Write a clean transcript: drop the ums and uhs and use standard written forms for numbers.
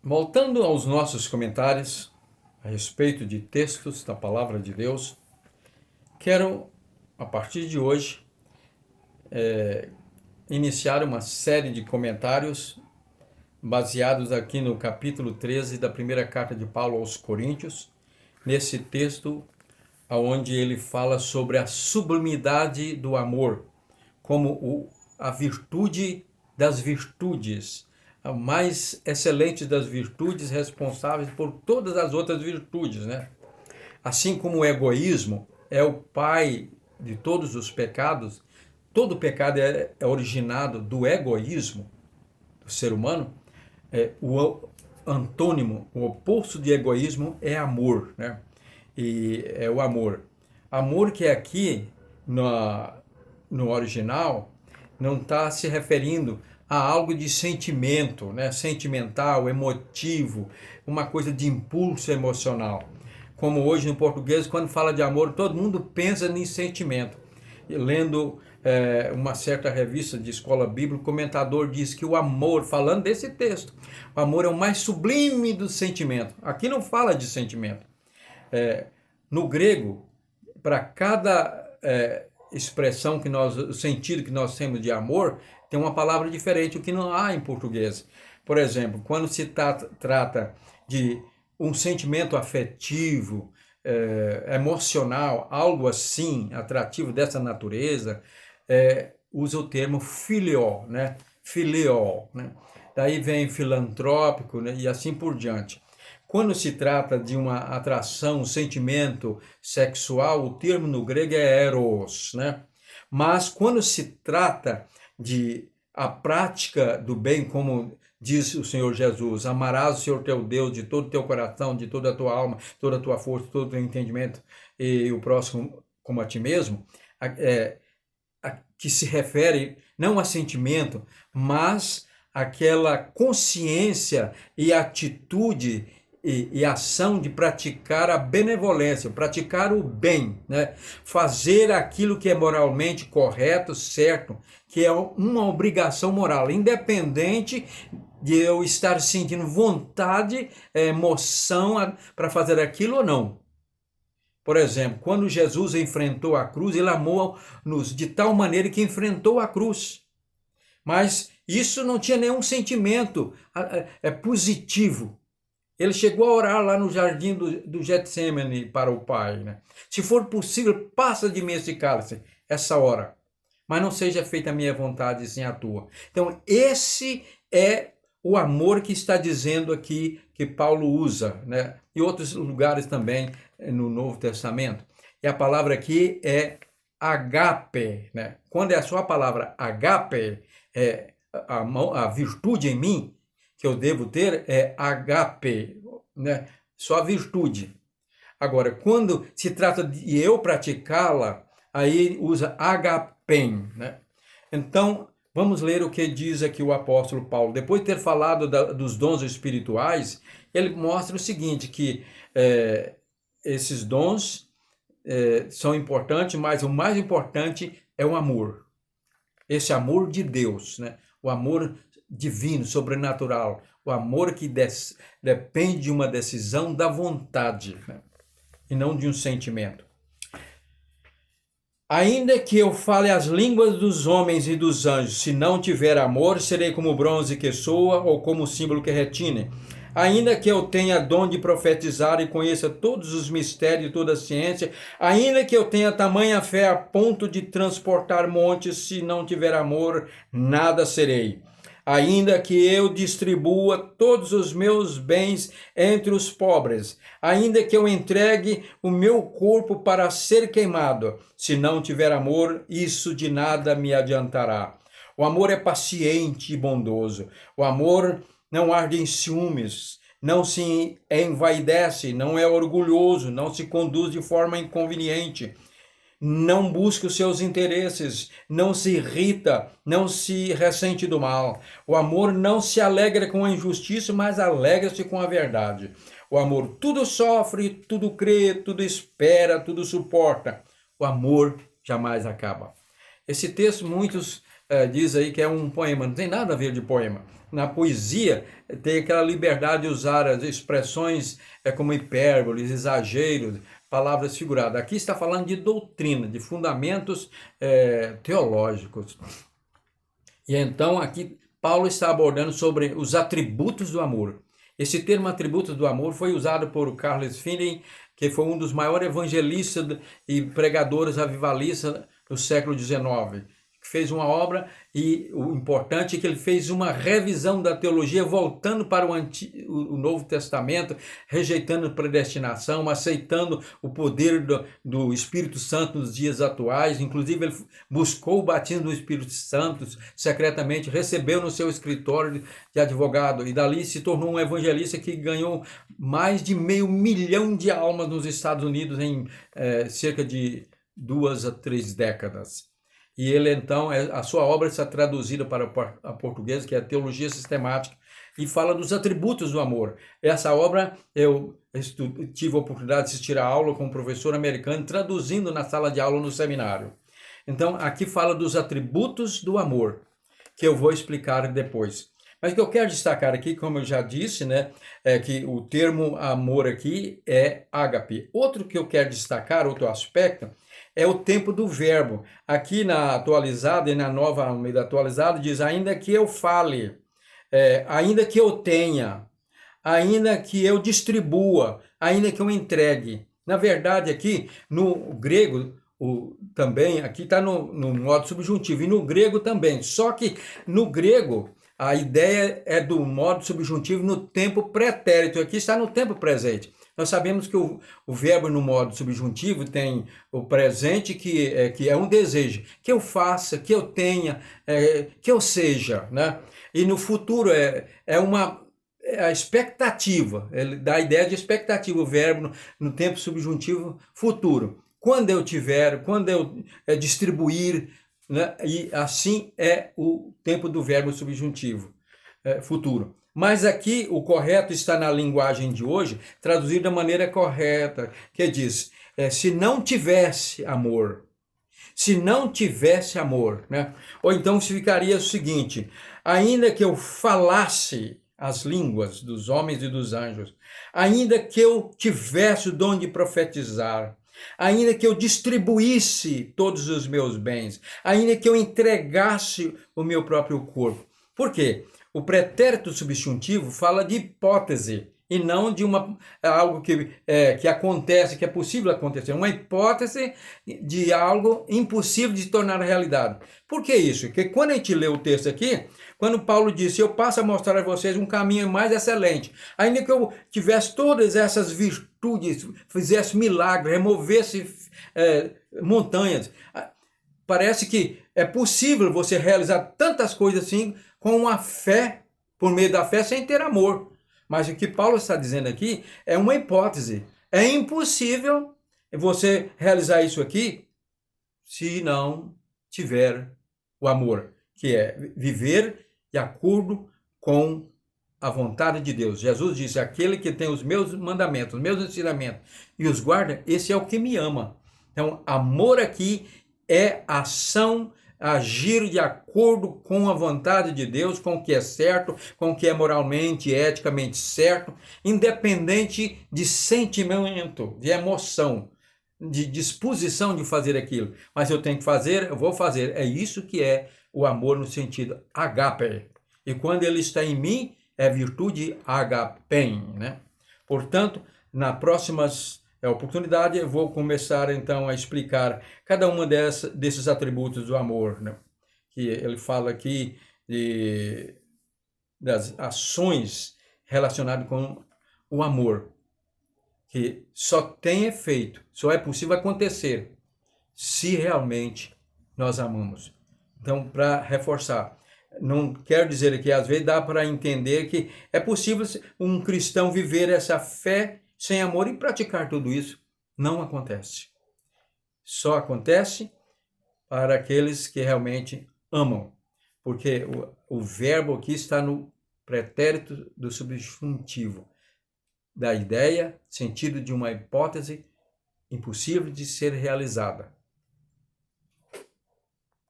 Voltando aos nossos comentários a respeito de textos da Palavra de Deus, quero, a partir de hoje, iniciar uma série de comentários baseados aqui no capítulo 13 da primeira carta de Paulo aos Coríntios, nesse texto onde ele fala sobre a sublimidade do amor, como a virtude das virtudes, a mais excelente das virtudes, responsáveis por todas as outras virtudes, né? Assim como o egoísmo é o pai de todos os pecados, todo pecado é originado do egoísmo do ser humano. O antônimo, o oposto de egoísmo é amor, né? E é o amor. Amor que aqui no original não está se referindo a algo de sentimento, né? Sentimental, emotivo, uma coisa de impulso emocional. Como hoje no português, quando fala de amor, todo mundo pensa em sentimento. E lendo uma certa revista de escola bíblica, o comentador diz que o amor, falando desse texto, o amor é o mais sublime do sentimento. Aqui não fala de sentimento. No grego, para cada expressão que nós, o sentido que nós temos de amor, tem uma palavra diferente, o que não há em português. Por exemplo, quando se trata de um sentimento afetivo, emocional, algo assim, atrativo dessa natureza, usa o termo filió, né? Filió, né? Daí vem filantrópico, né? E assim por diante. Quando se trata de uma atração, um sentimento sexual, o termo no grego é eros, né? Mas quando se trata de a prática do bem, como diz o Senhor Jesus, amarás o Senhor teu Deus de todo o teu coração, de toda a tua alma, toda a tua força, todo o teu entendimento, e o próximo como a ti mesmo, que se refere não a sentimento, mas aquela consciência e atitude e ação de praticar a benevolência, praticar o bem, né? Fazer aquilo que é moralmente correto, certo, que é uma obrigação moral, independente de eu estar sentindo vontade, emoção para fazer aquilo ou não. Por exemplo, quando Jesus enfrentou a cruz, ele amou-nos de tal maneira que enfrentou a cruz. Mas isso não tinha nenhum sentimento positivo. Ele chegou a orar lá no jardim do Getsemane para o Pai, né? Se for possível, passa de mim esse cálice, essa hora. Mas não seja feita a minha vontade, sim a tua. Então, esse é o amor que está dizendo aqui que Paulo usa, né? Em outros lugares também no Novo Testamento. E a palavra aqui é agape, né? Quando é só a palavra agape, a virtude em mim, que eu devo ter é agape, né? Só a virtude. Agora, quando se trata de eu praticá-la, aí usa agapen, né? Então, vamos ler o que diz aqui o apóstolo Paulo. Depois de ter falado dos dons espirituais, ele mostra o seguinte, que esses dons são importantes, mas o mais importante é o amor. Esse amor de Deus, né? O amor divino, sobrenatural, o amor que depende de uma decisão da vontade, né? E não de um sentimento. Ainda que eu fale as línguas dos homens e dos anjos, se não tiver amor, serei como o bronze que soa ou como o símbolo que retine. Ainda que eu tenha dom de profetizar e conheça todos os mistérios e toda a ciência, ainda que eu tenha tamanha fé a ponto de transportar montes, se não tiver amor, nada serei. Ainda que eu distribua todos os meus bens entre os pobres, ainda que eu entregue o meu corpo para ser queimado, se não tiver amor, isso de nada me adiantará. O amor é paciente e bondoso. O amor não arde em ciúmes, não se envaidece, não é orgulhoso, não se conduz de forma inconveniente, não busca os seus interesses, não se irrita, não se ressente do mal. O amor não se alegra com a injustiça, mas alegra-se com a verdade. O amor tudo sofre, tudo crê, tudo espera, tudo suporta. O amor jamais acaba. Esse texto muitos diz aí que é um poema. Não tem nada a ver de poema. Na poesia tem aquela liberdade de usar as expressões como hipérboles, exageros, palavras figuradas. Aqui está falando de doutrina, de fundamentos teológicos. E então aqui Paulo está abordando sobre os atributos do amor. Esse termo atributos do amor foi usado por Charles Finney, que foi um dos maiores evangelistas e pregadores avivalistas do século XIX. Fez uma obra e o importante é que ele fez uma revisão da teologia, voltando para o Novo Testamento, rejeitando a predestinação, aceitando o poder do Espírito Santo nos dias atuais. Inclusive, ele buscou o batismo do Espírito Santo secretamente, recebeu no seu escritório de advogado e dali se tornou um evangelista que ganhou mais de 500 mil de almas nos Estados Unidos em cerca de 2 a 3 décadas. E ele, então, a sua obra está traduzida para a português, que é a Teologia Sistemática, e fala dos atributos do amor. Essa obra, eu tive a oportunidade de assistir a aula com um professor americano, traduzindo na sala de aula no seminário. Então, aqui fala dos atributos do amor, que eu vou explicar depois. Mas o que eu quero destacar aqui, como eu já disse, né, é que o termo amor aqui é ágape. Outro que eu quero destacar, outro aspecto, é o tempo do verbo. Aqui na atualizada e na nova Almeida atualizada diz, ainda que eu fale, ainda que eu tenha, ainda que eu distribua, ainda que eu entregue. Na verdade, aqui no grego, também, aqui está no modo subjuntivo, e no grego também. Só que no grego, a ideia é do modo subjuntivo no tempo pretérito. Aqui está no tempo presente. Nós sabemos que o verbo no modo subjuntivo tem o presente, que é um desejo. Que eu faça, que eu tenha, que eu seja, né? E no futuro a expectativa, ele dá a ideia de expectativa, o verbo no tempo subjuntivo futuro. Quando eu tiver, quando eu distribuir, né? E assim é o tempo do verbo subjuntivo futuro. Mas aqui o correto está na linguagem de hoje, traduzido da maneira correta, que diz, se não tivesse amor, né? Ou então ficaria o seguinte, ainda que eu falasse as línguas dos homens e dos anjos, ainda que eu tivesse o dom de profetizar, ainda que eu distribuísse todos os meus bens, ainda que eu entregasse o meu próprio corpo. Por quê? O pretérito substantivo fala de hipótese e não de algo que acontece, que é possível acontecer. Uma hipótese de algo impossível de se tornar realidade. Por que isso? Porque quando a gente lê o texto aqui, quando Paulo disse, eu passo a mostrar a vocês um caminho mais excelente, ainda que eu tivesse todas essas virtudes, fizesse milagres, removesse montanhas, parece que é possível você realizar tantas coisas assim com a fé, por meio da fé, sem ter amor. Mas o que Paulo está dizendo aqui é uma hipótese. É impossível você realizar isso aqui se não tiver o amor, que é viver de acordo com a vontade de Deus. Jesus disse, aquele que tem os meus mandamentos, os meus ensinamentos e os guarda, esse é o que me ama. Então, amor aqui é ação, agir de acordo com a vontade de Deus, com o que é certo, com o que é moralmente, eticamente certo, independente de sentimento, de emoção, de disposição de fazer aquilo. Mas eu tenho que fazer, eu vou fazer. É isso que é o amor no sentido agape. E quando ele está em mim, é virtude agapen, né? Portanto, nas próximas oportunidade, eu vou começar então a explicar cada uma desses atributos do amor, né? Que ele fala aqui das ações relacionadas com o amor, que só tem efeito, só é possível acontecer se realmente nós amamos. Então, para reforçar, não quero dizer que às vezes dá para entender que é possível um cristão viver essa fé sem amor e praticar tudo isso. Não acontece. Só acontece para aqueles que realmente amam. Porque o verbo aqui está no pretérito do subjuntivo, da ideia, sentido de uma hipótese impossível de ser realizada.